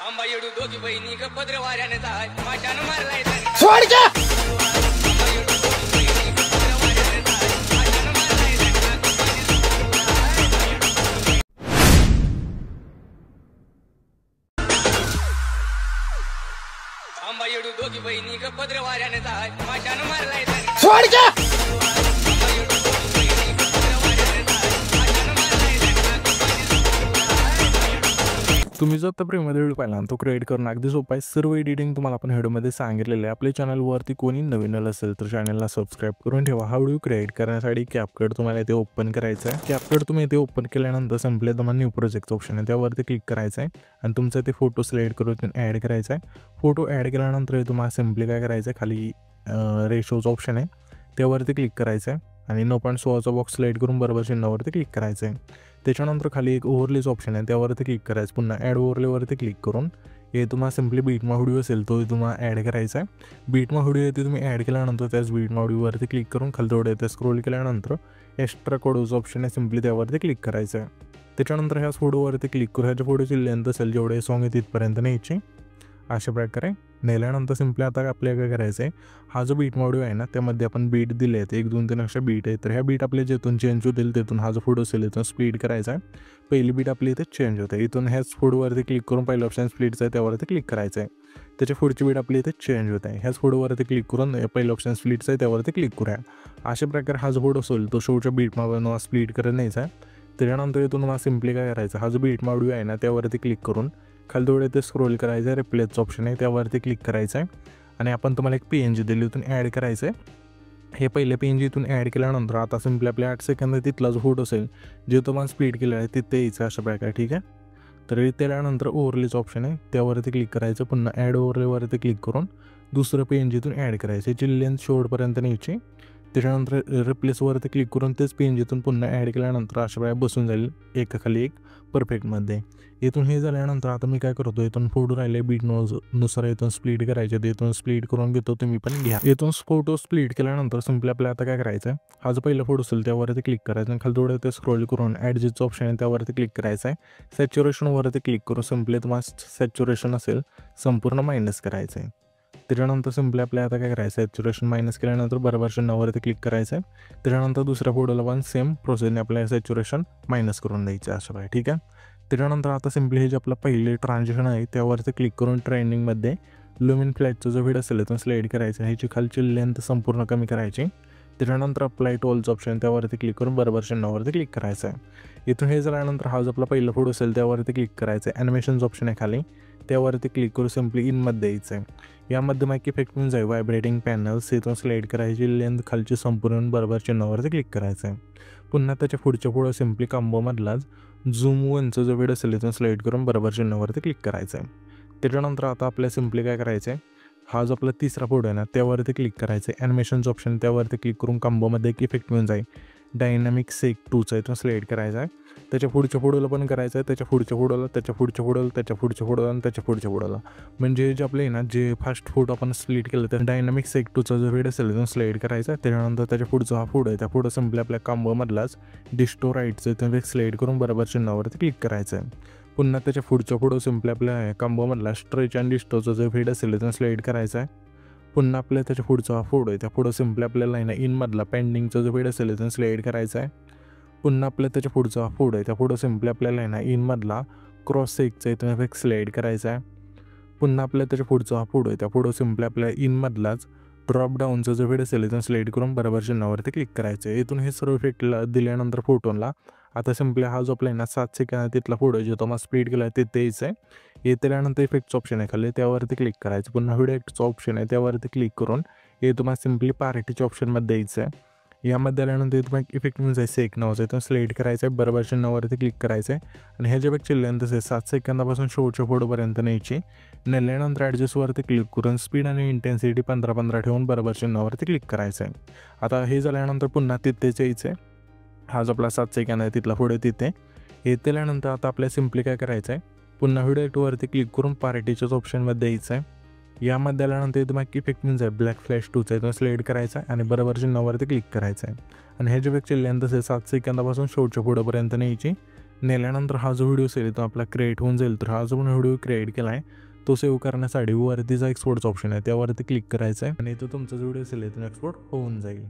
आंबा येडू दोघी बहिणी ग पदर वाऱ्याने जाय माशान मारलाय सोड का आंबा येडू दोघी बहिणी ग पदर वाऱ्याने जाय माशान मारलाय सोड का तुम्ही जर प्रेममध्ये व्हिडिओ पाहिला तो क्रिएट करणं अगदी सोपं आहे। सर्व एडिटिंग तुम्हाला आपण व्हिडिओमध्ये सांगितलेलं आहे। आपल्या चॅनलवरती कोणी नवीन असेल तर चॅनलला सबस्क्राईब करून ठेवा। हा व्हिडिओ क्रिएट करण्यासाठी कॅपकट तुम्हाला इथे ओपन करायचं आहे। कॅपकट तुम्ही इथे ओपन केल्यानंतर सिंपली तुम्हाला न्यू प्रोजेक्टचं ऑप्शन आहे त्यावरती क्लिक करायचं आहे आणि तुमचा ते फोटो सिलेक्ट करून ॲड करायचा आहे। फोटो ॲड केल्यानंतर तुम्हाला सिंपली काय करायचं आहे, खाली रेशोचं ऑप्शन आहे त्यावरती क्लिक करायचं आहे आणि 9.16चा बॉक्स सिलेक्ट करून बरोबर चिन्हावरती क्लिक करायचं आहे। त्याच्यानंतर खाली एक ओव्हरलेचं ऑप्शन आहे त्यावरती क्लिक करायचं। पुन्हा ॲड ओव्हरलेवरती क्लिक करून हे तुम्हाला सिम्पली बीटमा व्हिडिओ असेल तो तुम्हाला ॲड करायचा आहे। बीटमा व्हिडिओ येते तुम्ही ॲड केल्यानंतर त्याच बीटमा व्हिडिओवरती क्लिक करून खाली थोडं येते स्क्रोल केल्यानंतर एक्स्ट्रा कोडोचं ऑप्शन आहे सिम्पली त्यावरती क्लिक करायचं आहे। त्याच्यानंतर ह्याच फोटोवरती क्लिक करून ह्याच्या फोटोची लेंथ असेल जेवढे सॉंग आहे तिथपर्यंत न्यायची। अशा प्रकारे नेल्यानंतर सिम्पली आता आपल्याला काय करायचं आहे, हा जो बीट ऑडिओ आहे ना त्यामध्ये आपण बीट दिले आहेत 1 2 3 अशा बीट आहे। तर ह्या बीट आपल्या जिथून चेंज होतील तिथून हा जो फोटो असेल इथून स्प्लिट करायचा आहे। पहिली बीट आपली इथे चेंज होते, इथून ह्याच फोटोवरती क्लिक करून पहिलं ऑप्शन स्प्लिटचं आहे त्यावरती क्लिक करायचं आहे। त्याच्या पुढची बीट आपली इथे चेंज होत आहे, ह्याच फोटोवरती क्लिक करून पहिलं ऑप्शन स्प्लिटचं आहे त्यावरती क्लिक करूया। अशा प्रकारे हा जो फोटो असेल तो शोच्या बीटमा स्प्लिट करत न्यायचा आहे। त्याच्यानंतर इथून मला सिम्पली काय करायचं, हा जो बीटमा ऑडिओ आहे ना त्यावरती क्लिक करून खाली थोडे ते स्क्रोल करायचं आहे, रिप्लेसचं ऑप्शन आहे त्यावरती क्लिक करायचं आहे आणि आपण तुम्हाला एक PNG दिली इथून ॲड करायचं आहे। हे पहिले PNG इथून ॲड केल्यानंतर आता सिम्पली आपल्या 8 सेकंद तिथला जो फोटो असेल जे तुम्हाला स्प्लिट केलेला आहे तिथे यायचं अशा प्रकारे, ठीक आहे। तर त्याच्यानंतर ओव्हरलेचं ऑप्शन आहे त्यावरती क्लिक करायचं, पुन्हा ॲड ओव्हरलेवरती क्लिक करून दुसरं PNG इथून ॲड करायचं, याची लेंथ शेवटपर्यंत न्यायची। त्याच्यानंतर रिप्लेसवरती क्लिक करून तेच PNG इथून पुन्हा ॲड केल्यानंतर अशा प्रकारे बसून जाईल एकाखाली एक परफेक्टमध्ये। इथून हे झाल्यानंतर आता मी काय करतो, इथून फोटो राहिले बीट नुसार इथून स्प्लिट करायचे, तर इथून स्प्लिट करून घेतो, तुम्ही पण घ्या। इथून फोटो स्प्लिट केल्यानंतर सिम्पली आपल्याला आता काय करायचं आहे, हा जो पहिला फोटो असेल त्यावरती क्लिक करायचं आणि खाली थोडं ते स्क्रोल करून ॲडजस्टचं ऑप्शन आहे त्यावरती क्लिक करायचं आहे। सॅच्युरेशनवरती क्लिक करून सिम्पली तुम्हाला सॅच्युरेशन असेल संपूर्ण मायनस करायचं आहे। त्याच्यानंतर सिम्पली आपल्याला आता काय करायचं आहे, सॅच्युरेशन मायनस केल्यानंतर बरोबर चिन्हावरती क्लिक करायचं आहे। त्याच्यानंतर दुसऱ्या फोटोला पण सेम प्रोसेसने आपल्याला सॅच्युरेशन मायनस करून द्यायचं आहे असं आहे, ठीक आहे। त्याच्यानंतर आता सिम्पली हे जे आपलं पहिले ट्रान्झॅक्शन आहे त्यावरती क्लिक करून ट्रेंडिंगमध्ये लुमिन फ्लॅटचं जो व्हिडिओ असेल तो स्लाईड करायचं, ह्याची खालची लेंथ संपूर्ण कमी करायची। त्याच्यानंतर अप्लाय टू ऑलचं ऑप्शन त्यावरती क्लिक करून बरोबर चिन्हावरती क्लिक करायचं आहे। इथून हे झाल्यानंतर हा जो आपला पहिला फोटो असेल त्यावरती क्लिक करायचं आहे, ॲनिमेशनचं ऑप्शन आहे खाली त्यावरती क्लिक करून सिम्पली इनमध्ये यायचं आहे। यामध्ये माईक इफेक्ट म्हणून जाईल व्हायब्रेटिंग पॅनल्स, इथून स्लाईड करायची, लेंथ खालची संपूर्ण बरोबर चिन्हावरती क्लिक करायचं आहे। पुन्हा त्याच्या पुढच्या पुढं सिम्पली कॉम्बोमधलाच झूम 1चं जो व्हिडिओ असेल इथून स्लाईड करून बरोबर चिन्हावरती क्लिक करायचं आहे। त्याच्यानंतर आता आपल्याला सिम्पली काय करायचं आहे, हा जो आपला तिसरा फोटो आहे ना त्यावरती क्लिक करायचं आहे, ॲनिमेशनचं ऑप्शन त्यावरती क्लिक करून कॉम्बोमध्ये एक इफेक्ट मिळून जाईल डायनामिक सेक 2चा इथून स्लाईड करायचा आहे। त्याच्या पुढच्या फोटोला पण करायचं आहे, त्याच्या पुढच्या फोटोला, त्याच्या पुढच्या फोटोला, त्याच्या पुढच्या फोटोला आणि त्याच्या पुढच्या फोटोला, म्हणजे जे आपले ना जे फर्स्ट फोटो आपण स्प्लिट केलं तर डायनामिक सेक 2चा जो व्हिडिओ असेल इथून स्लाईड करायचा आहे। त्याच्यानंतर त्याच्या पुढचा हा फोटो आहे त्या फोटो सिम्पली आपल्या कॉम्बोमधलाच डिस्टो राईटचं इथून स्लाईड करून बरोबर चिन्हावरती क्लिक करायचं आहे। पुन्हा त्याच्या पुढच्या फोटो सिम्पली आपल्या कॉम्बोमधला स्ट्रेच अँड डिस्टोचा जो व्हिडिओ असेल इथून स्लाईड करायचा आहे। पुन्हा आपल्या त्याच्या पुढचा फोटो आहे त्या फोटो सिम्पली आपल्याला आहे ना इनमधला पेंडिंगचा जो व्हिडिओ असेल इथून स्लाईड करायचा आहे। पुन्हा आपल्या त्याच्या पुढचा फोटो आहे त्या फोटो सिम्पली आपल्याला आहे ना इनमधला क्रॉस सेकचा इथून इफेक्ट स्लाईड करायचा आहे। पुन्हा आपल्या त्याच्या पुढचा फोटो आहे त्या फोटो सिम्पली आपल्या इनमधलाच ड्रॉप डाऊनचा जो व्हिडिओ असेल इथून स्लाईड करून बरोबर चिन्हावरती क्लिक करायचं आहे। इथून हे सर्व इफेक्टला दिल्यानंतर फोटोला आता सिम्पली हा जो आपला आहे ना 7 सेकंद तिथला फोटो जो तुम्हाला स्प्लिट केला आहे तिथे यायचं आहे। हे त्यानंतर इफेक्टचं ऑप्शन आहे खाली त्यावरती क्लिक करायचं, पुन्हा व्हिडिओ इफेक्टचं ऑप्शन आहे त्यावरती क्लिक करून हे तुम्हाला सिम्पली पार्टीच्या ऑप्शनमध्ये द्यायचं आहे। यामध्ये आल्यानंतर तुम्हाला इफेक्ट म्हणून जायचं सेक नावाचं इथून स्लाईड करायचं आहे, बरोबर चिन्हावरती क्लिक करायचं आहे आणि ह्याच्यापेक्षा लेंथ असेल 7 सेकंदापासून शेवटच्या फोटोपर्यंत न्यायची। नेल्यानंतर ॲडजस्टवरती क्लिक करून स्पीड आणि इंटेन्सिटी 15-15 ठेवून बरोबर चिन्हावरती क्लिक करायचं आहे। आता हे झाल्यानंतर पुन्हा तिथेच यायचं आहे, हा जो आपला 7 सेकंद आहे तिथला फोटो तिथे हे त्यानंतर आता आपल्याला सिम्पली काय करायचं आहे, पुन्हा व्हिडिओ इफेक्टवरती क्लिक करून पार्टीच्याच ऑप्शनमध्ये यायचं आहे। यामध्ये आल्यानंतर तुम्हाला इफेक्ट म्हणून जाईल ब्लॅक फ्लॅश 2चा इथून स्लाईड करायचा आहे आणि बरोबरच्या चिन्हावरती क्लिक करायचं आहे आणि ह्याच्यापेक्षा लेंथ असेल 7 सेकंदापासून शेवटच्या फोटोपर्यंत न्यायची। नेल्यानंतर हा जो व्हिडिओ सेव्ह तो आपला क्रिएट होऊन जाईल. तर हा जो पण व्हिडिओ क्रिएट केला आहे तो सेव्ह करण्यासाठी वरतीचा एक्सपोर्टचा ऑप्शन आहे त्यावरती क्लिक करायचं आहे आणि तो तुमचा जो व्हिडिओ असेल तो एक्सपोर्ट होऊन जाईल.